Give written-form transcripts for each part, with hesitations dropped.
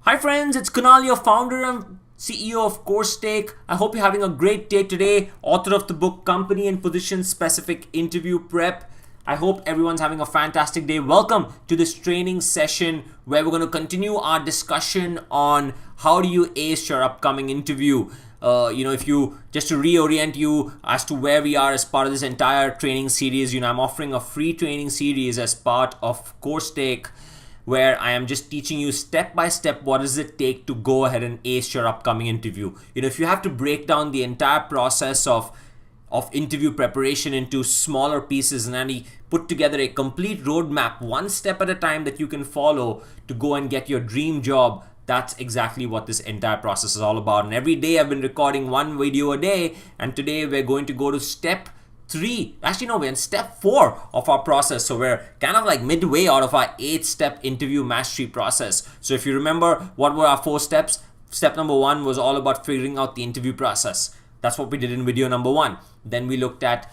Hi friends, it's Kunal, your founder and CEO of Coursetake. I hope you're having a great day today. Author of the book Company and Position Specific Interview Prep. I hope everyone's having a fantastic day. Welcome to this training session where we're going to continue our discussion on how do you ace your upcoming interview. If you just to reorient you as to where we are as part of this entire training series, I'm offering a free training series as part of Coursetake, where I am just teaching you step by step what does it take to go ahead and ace your upcoming interview. If you have to break down the entire process of interview preparation into smaller pieces and then put together a complete roadmap, one step at a time that you can follow to go and get your dream job, that's exactly what this entire process is all about. And every day I've been recording one video a day, and today we're going to go to step 3. Actually, no, we're in step 4 of our process. So we're kind of like midway out of our 8-step interview mastery process. So if you remember, what were our 4 steps? Step number 1 was all about figuring out the interview process. That's what we did in video number 1. Then we looked at,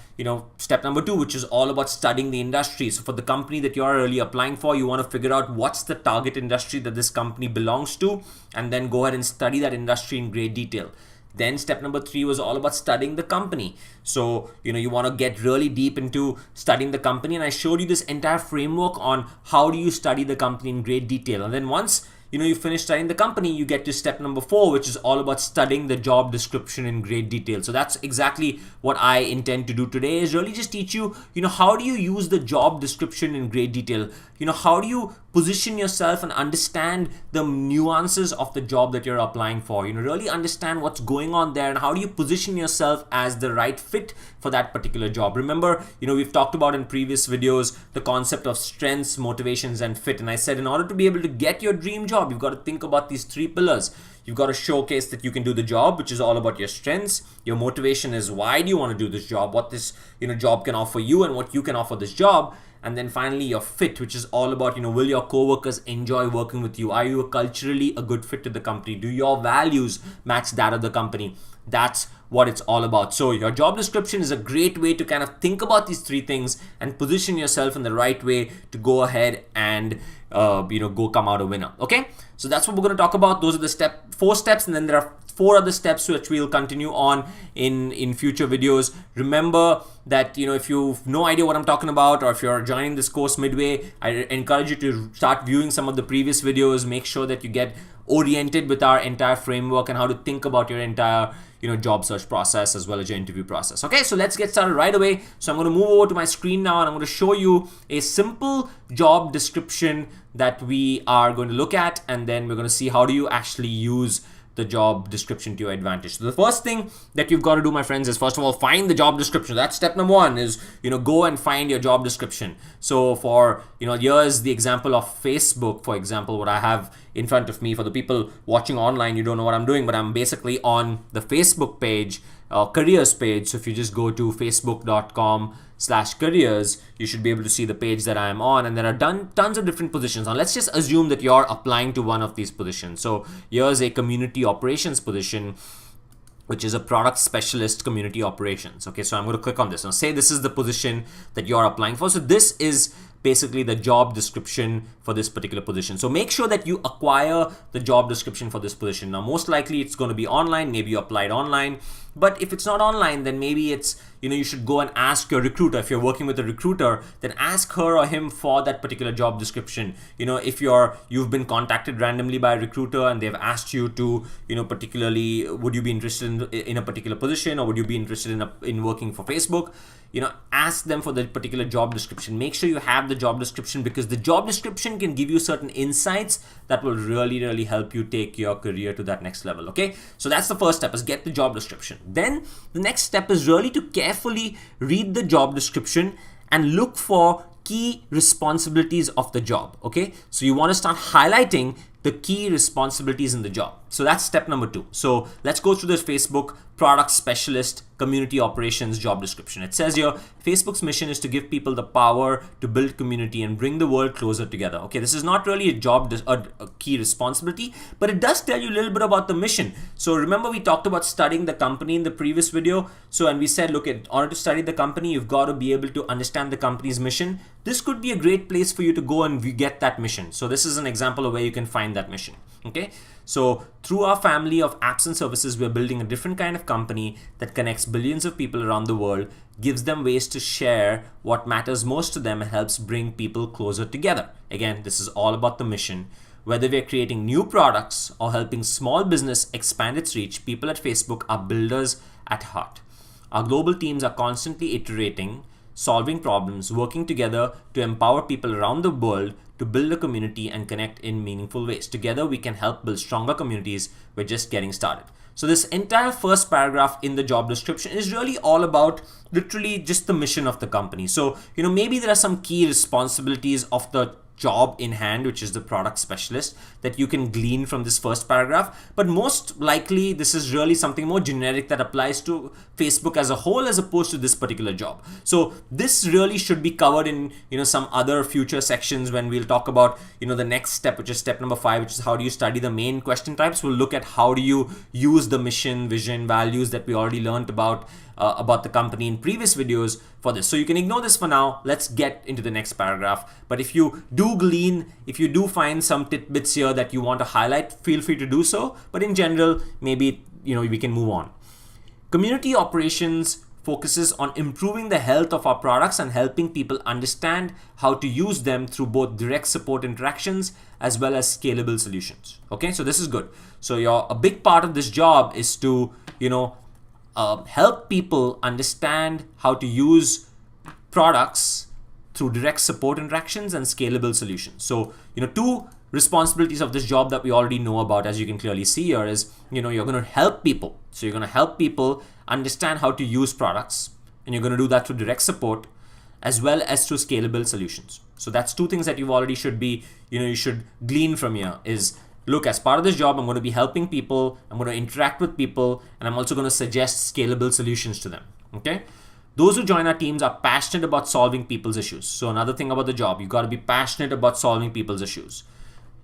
step number 2, which is all about studying the industry. So for the company that you're really applying for, you want to figure out what's the target industry that this company belongs to, and then go ahead and study that industry in great detail. Then step number 3 was all about studying the company. So, you want to get really deep into studying the company. And I showed you this entire framework on how do you study the company in great detail. And then once, you finish studying the company, you get to step number 4, which is all about studying the job description in great detail. So that's exactly what I intend to do today, is really just teach you, how do you use the job description in great detail? How do you position yourself and understand the nuances of the job that you're applying for? Really understand what's going on there, and how do you position yourself as the right fit for that particular job? Remember, we've talked about in previous videos the concept of strengths, motivations, and fit. And I said in order to be able to get your dream job, you've got to think about these 3 pillars. You've got to showcase that you can do the job, which is all about your strengths. Your motivation is why do you want to do this job, what this job can offer you, and what you can offer this job. And then finally your fit, which is all about, will your coworkers enjoy working with you? Are you culturally a good fit to the company? Do your values match that of the company? That's what it's all about. So your job description is a great way to kind of think about these 3 things and position yourself in the right way to go ahead and go come out a winner. Okay, so that's what we're going to talk about. Those are the 4 steps, and then there are 4 other steps which we'll continue on in future videos. Remember that if you've no idea what I'm talking about, or if you're joining this course midway, I encourage you to start viewing some of the previous videos. Make sure that you get oriented with our entire framework and how to think about your entire job search process as well as your interview process. Okay, so let's get started right away. So I'm going to move over to my screen now, and I'm going to show you a simple job description that we are going to look at, and then we're going to see how do you actually use the job description to your advantage. So the first thing that you've got to do, my friends, is first of all find the job description. That's step number 1, is go and find your job description. So for here's the example of Facebook, for example, what I have in front of me. For the people watching online, you don't know what I'm doing, but I'm basically on the Facebook page, careers page. So if you just go to facebook.com/careers, you should be able to see the page that I'm on, and there are tons of different positions. Now let's just assume that you're applying to one of these positions. So here's a community operations position, which is a product specialist community operations. Okay, so I'm going to click on this. Now say this is the position that you're applying for. So this is basically the job description for this particular position. So make sure that you acquire the job description for this position. Now most likely it's going to be online. Maybe you applied online, but if it's not online, then maybe it's you should go and ask your recruiter. If you're working with a recruiter, then ask her or him for that particular job description. If you've been contacted randomly by a recruiter and they've asked you to particularly, would you be interested in a particular position, or would you be interested in working for Facebook, ask them for the particular job description. Make sure you have the job description, because the job description can give you certain insights that will really, really help you take your career to that next level. Okay, so that's the first step, is get the job description. Then the next step is really to carefully read the job description and look for key responsibilities of the job. Okay, so you want to start highlighting the key responsibilities in the job. So that's step number 2. So let's go through this Facebook product specialist community operations job description. It says here, Facebook's mission is to give people the power to build community and bring the world closer together. Okay, this is not really a key responsibility, but it does tell you a little bit about the mission. So remember, we talked about studying the company in the previous video. And we said, look, in order to study the company, you've got to be able to understand the company's mission. This could be a great place for you to go and get that mission. So this is an example of where you can find behind that mission. Okay, so through our family of apps and services, we're building a different kind of company that connects billions of people around the world, gives them ways to share what matters most to them, and helps bring people closer together. Again, this is all about the mission. Whether we're creating new products or helping small business expand its reach, people at Facebook are builders at heart. Our global teams are constantly iterating, solving problems, working together to empower people around the world to build a community and connect in meaningful ways. Together, we can help build stronger communities. We're just getting started. So this entire first paragraph in the job description is really all about literally just the mission of the company. So, maybe there are some key responsibilities of the job in hand, which is the product specialist, that you can glean from this first paragraph. But most likely, this is really something more generic that applies to Facebook as a whole, as opposed to this particular job. So this really should be covered in some other future sections when we'll talk about the next step, which is step number 5, which is how do you study the main question types. We'll look at how do you use the mission, vision, values that we already learned about the company in previous videos for this. So you can ignore this for now. Let's get into the next paragraph. But if you do find some tidbits here that you want to highlight, feel free to do so. But in general, maybe we can move on. Community operations focuses on improving the health of our products and helping people understand how to use them through both direct support interactions as well as scalable solutions. Okay, so this is good. So a big part of this job is to help people understand how to use products through direct support interactions and scalable solutions. So, two responsibilities of this job that we already know about, as you can clearly see here, is, you're going to help people. So you're going to help people understand how to use products, and you're going to do that through direct support as well as through scalable solutions. So that's two things that you already should be, you should glean from here is, look, as part of this job, I'm going to be helping people, I'm going to interact with people, and I'm also going to suggest scalable solutions to them. Okay? Those who join our teams are passionate about solving people's issues. So another thing about the job, you got to be passionate about solving people's issues.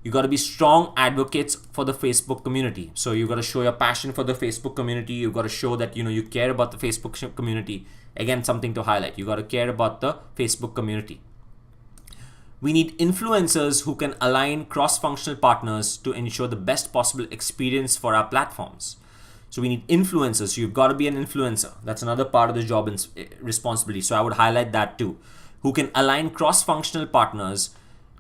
You got to be strong advocates for the Facebook community. So you got to show your passion for the Facebook community. You got to show that you care about the Facebook community. Again, something to highlight. You got to care about the Facebook community. We need influencers who can align cross-functional partners to ensure the best possible experience for our platforms. So we need influencers. So you've got to be an influencer. That's another part of the job and responsibility. So I would highlight that too. Who can align cross-functional partners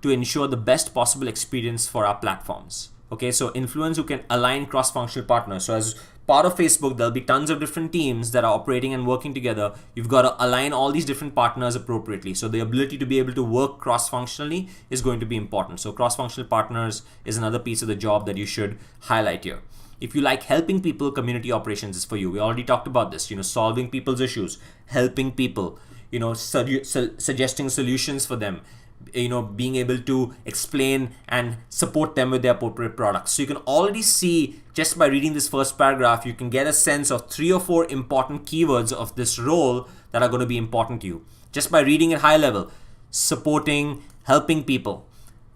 to ensure the best possible experience for our platforms. Okay, so influence who can align cross-functional partners. So as part of Facebook, there'll be tons of different teams that are operating and working together. You've got to align all these different partners appropriately. So the ability to be able to work cross-functionally is going to be important. So cross-functional partners is another piece of the job that you should highlight here. If you like helping people, community operations is for you. We already talked about this, solving people's issues, helping people, suggesting solutions for them, being able to explain and support them with their appropriate products. So you can already see, just by reading this first paragraph, you can get a sense of 3 or 4 important keywords of this role that are going to be important to you. Just by reading it high level, supporting, helping people,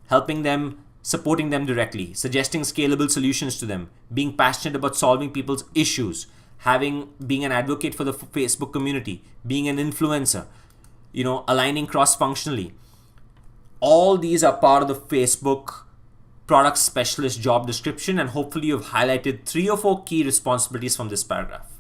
helping them, supporting them directly, suggesting scalable solutions to them, being passionate about solving people's issues, being an advocate for the Facebook community, being an influencer, aligning cross-functionally. All these are part of the Facebook product specialist job description, and hopefully you've highlighted 3 or 4 key responsibilities from this paragraph.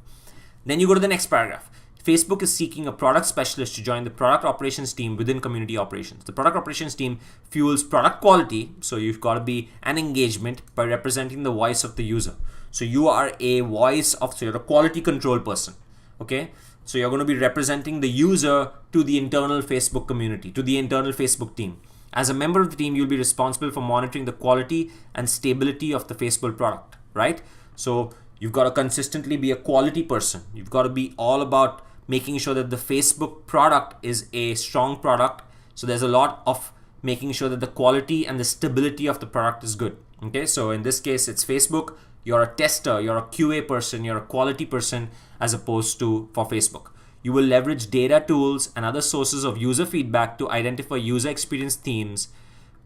Then you go to the next paragraph. Facebook is seeking a product specialist to join the product operations team within community operations. The product operations team fuels product quality, so you've got to be an engagement by representing the voice of the user. So you are a voice so you're a quality control person, okay? So you're going to be representing the user to the internal Facebook community, to the internal Facebook team. As a member of the team, you'll be responsible for monitoring the quality and stability of the Facebook product, right? So you've got to consistently be a quality person. You've got to be all about making sure that the Facebook product is a strong product. So there's a lot of making sure that the quality and the stability of the product is good. Okay, so in this case, it's Facebook. You're a tester, you're a QA person, you're a quality person as opposed to for Facebook. You will leverage data tools and other sources of user feedback to identify user experience themes,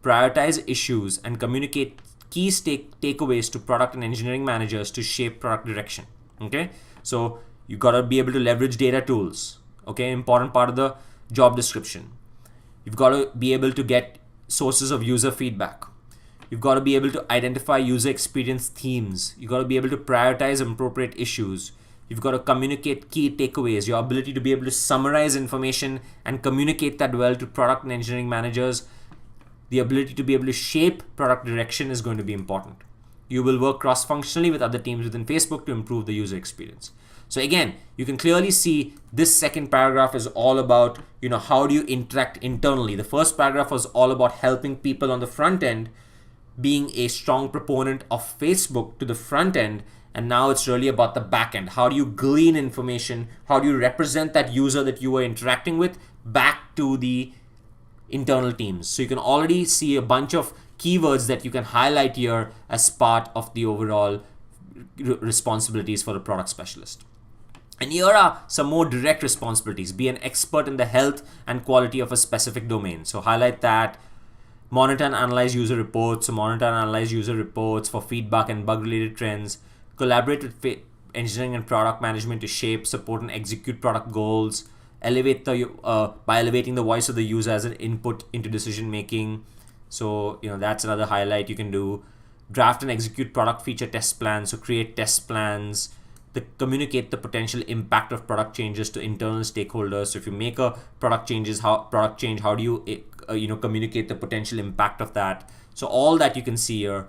prioritize issues, and communicate key takeaways to product and engineering managers to shape product direction. Okay, so you got to be able to leverage data tools. Okay, important part of the job description. You've got to be able to get sources of user feedback. You've got to be able to identify user experience themes. You've got to be able to prioritize appropriate issues. You've got to communicate key takeaways, your ability to be able to summarize information and communicate that well to product and engineering managers. The ability to be able to shape product direction is going to be important. You will work cross-functionally with other teams within Facebook to improve the user experience. So again, you can clearly see this second paragraph is all about, how do you interact internally. The first paragraph was all about helping people on the front end, being a strong proponent of Facebook to the front end. And now it's really about the back end. How do you glean information? How do you represent that user that you were interacting with back to the internal teams? So you can already see a bunch of keywords that you can highlight here as part of the overall responsibilities for a product specialist. And here are some more direct responsibilities. Be an expert in the health and quality of a specific domain. So highlight that. Monitor and analyze user reports. So monitor and analyze user reports for feedback and bug-related trends. Collaborate with engineering and product management to shape, support, and execute product goals. By elevating the voice of the user as an input into decision making. So that's another highlight you can do. Draft and execute product feature test plans. So create test plans. Communicate the potential impact of product changes to internal stakeholders. So if you make a product change, how do you communicate the potential impact of that? So all that you can see here.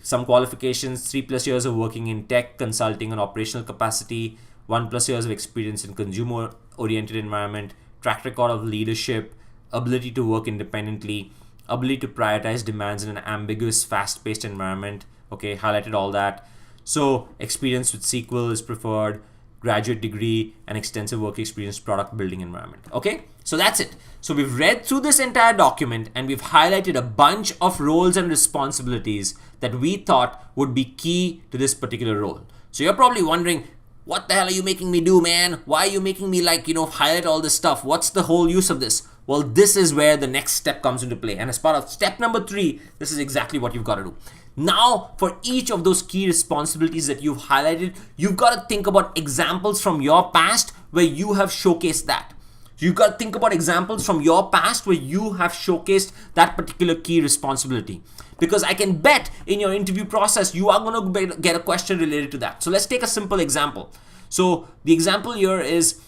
Some qualifications: 3+ years of working in tech, consulting, and operational capacity, 1+ years of experience in consumer-oriented environment, track record of leadership, ability to work independently, ability to prioritize demands in an ambiguous, fast-paced environment. Okay, highlighted all that. So experience with SQL is preferred, graduate degree, and extensive work experience product building environment. Okay, so that's it. So we've read through this entire document and we've highlighted a bunch of roles and responsibilities that we thought would be key to this particular role. So you're probably wondering, what the hell are you making me do, man? Why are you making me highlight all this stuff? What's the whole use of this? Well, this is where the next step comes into play. And as part of step number 3, this is exactly what you've got to do. Now, for each of those key responsibilities that you've highlighted, you've got to think about examples from your past where you have showcased that. You've got to think about examples from your past where you have showcased that particular key responsibility. Because I can bet in your interview process, you are going to get a question related to that. So let's take a simple example. So the example here is,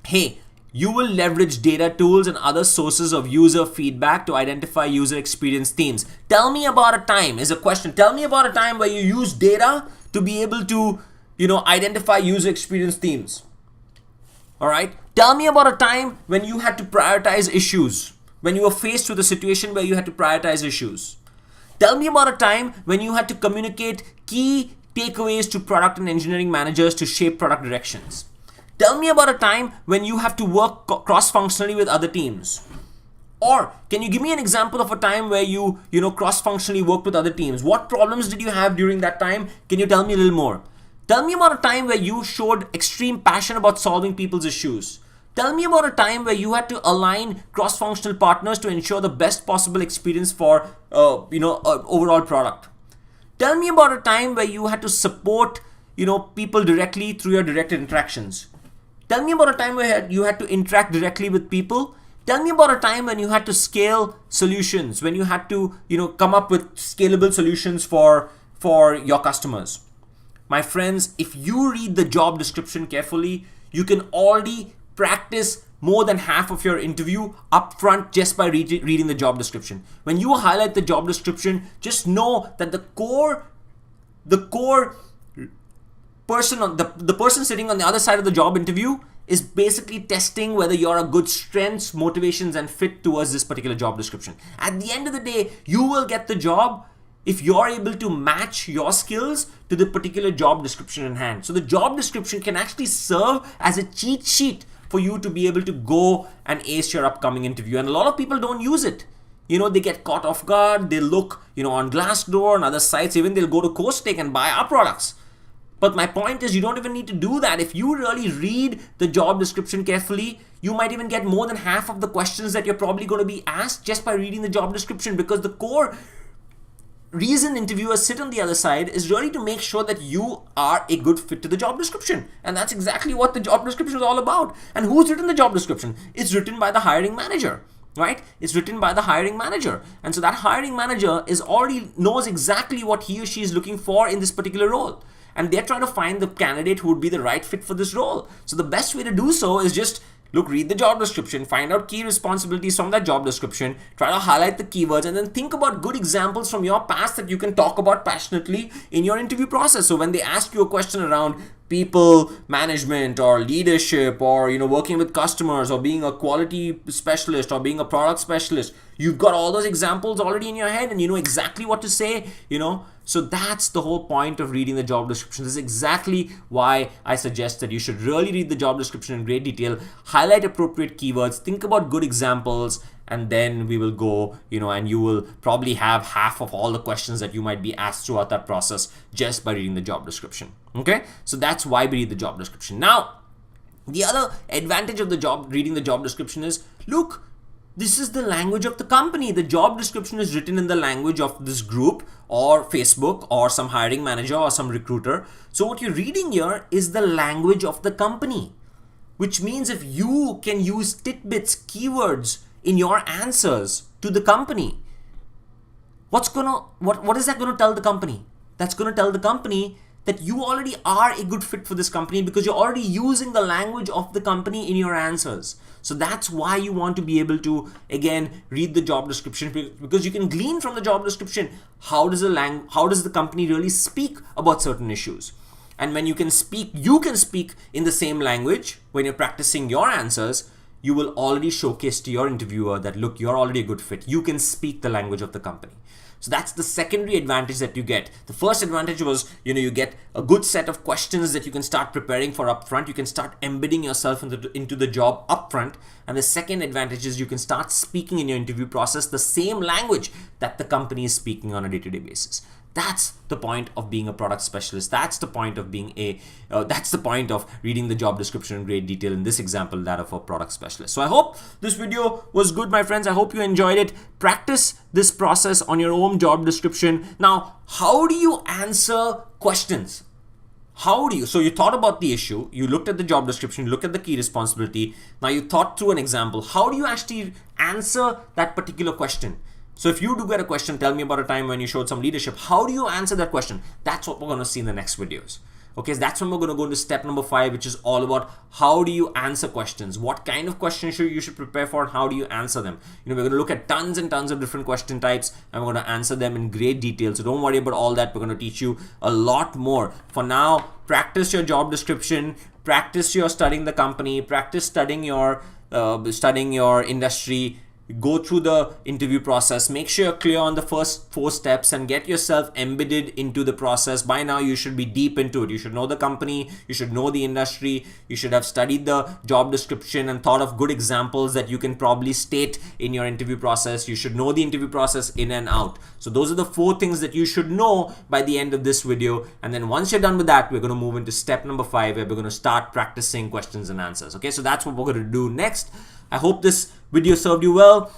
hey, you will leverage data tools and other sources of user feedback to identify user experience themes. Tell me about a time is a question. Tell me about a time where you use data to be able to, identify user experience themes. All right. Tell me about a time when you had to prioritize issues, when you were faced with a situation where you had to prioritize issues. Tell me about a time when you had to communicate key takeaways to product and engineering managers to shape product directions. Tell me about a time when you have to work cross-functionally with other teams. Or can you give me an example of a time where you cross-functionally worked with other teams? What problems did you have during that time? Can you tell me a little more? Tell me about a time where you showed extreme passion about solving people's issues. Tell me about a time where you had to align cross-functional partners to ensure the best possible experience for overall product. Tell me about a time where you had to support people directly through your direct interactions. Tell me about a time where you had to interact directly with people. Tell me about a time when you had to scale solutions, when you had to come up with scalable solutions for your customers. My friends, if you read the job description carefully, you can already practice more than half of your interview upfront just by reading the job description. When you highlight the job description, just know that the core person the person sitting on the other side of the job interview is basically testing whether you're a good strengths, motivations, and fit towards this particular job description. At the end of the day, you will get the job if you're able to match your skills to the particular job description in hand. So the job description can actually serve as a cheat sheet for you to be able to go and ace your upcoming interview. And a lot of people don't use it. They get caught off guard. They look, on Glassdoor and other sites. Even they'll go to Coursetake and buy our products. But my point is, you don't even need to do that. If you really read the job description carefully, you might even get more than half of the questions that you're probably going to be asked just by reading the job description, because the core reason interviewers sit on the other side is really to make sure that you are a good fit to the job description. And that's exactly what the job description is all about. And who's written the job description? It's written by the hiring manager. right? It's written by the hiring manager. And so that hiring manager is already knows exactly what he or she is looking for in this particular role. And they're trying to find the candidate who would be the right fit for this role. So the best way to do so is just look, read the job description, find out key responsibilities from that job description, try to highlight the keywords, and then think about good examples from your past that you can talk about passionately in your interview process. So when they ask you a question around people management or leadership or working with customers or being a quality specialist or being a product specialist, you've got all those examples already in your head and you know exactly what to say. So that's the whole point of reading the job description. This is exactly why I suggest that you should really read the job description in great detail, highlight appropriate keywords, think about good examples, and then we will go, and you will probably have half of all the questions that you might be asked throughout that process just by reading the job description. Okay, so that's why we read the job description. Now, the other advantage of reading the job description is, look, this is the language of the company. The job description is written in the language of this group or Facebook or some hiring manager or some recruiter. So what you're reading here is the language of the company, which means if you can use tidbits, keywords in your answers to the company, what is that going to tell the company? That's going to tell the company that you already are a good fit for this company because you're already using the language of the company in your answers. So that's why you want to be able to, again, read the job description, because you can glean from the job description how does the company really speak about certain issues. And when you can speak in the same language when you're practicing your answers, you will already showcase to your interviewer that, look, you're already a good fit. You can speak the language of the company. So that's the secondary advantage that you get. The first advantage was, you get a good set of questions that you can start preparing for upfront. You can start embedding yourself into the job upfront. And the second advantage is you can start speaking in your interview process the same language that the company is speaking on a day-to-day basis. That's the point of being a product specialist. That's the point of that's the point of reading the job description in great detail. In this example, that of a product specialist. So I hope this video was good, my friends. I hope you enjoyed it. Practice this process on your own job description. Now, how do you answer questions? So you thought about the issue, you looked at the job description, you looked at the key responsibility. Now you thought through an example. How do you actually answer that particular question? So if you do get a question, tell me about a time when you showed some leadership. How do you answer that question? That's what we're going to see in the next videos. Okay, so that's when we're going to go into step number 5, which is all about how do you answer questions? What kind of questions you should prepare for and how do you answer them? We're going to look at tons and tons of different question types and we're going to answer them in great detail. So don't worry about all that. We're going to teach you a lot more. For now, practice your job description, practice your studying the company, practice studying your industry. Go through the interview process, make sure you're clear on the first 4 steps and get yourself embedded into the process. By now you should be deep into it. You should know the company, you should know the industry, you should have studied the job description and thought of good examples that you can probably state in your interview process. You should know the interview process in and out. So those are the 4 things that you should know by the end of this video. And then once you're done with that, we're going to move into step number 5 where we're going to start practicing questions and answers. Okay, so that's what we're going to do next. I hope this video served you well.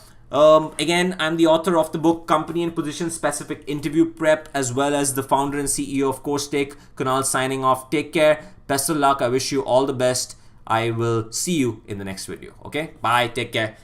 Again, I'm the author of the book Company and Position Specific Interview Prep, as well as the founder and CEO of Coursetake. Kunal signing off. Take care. Best of luck. I wish you all the best. I will see you in the next video. Okay, bye. Take care.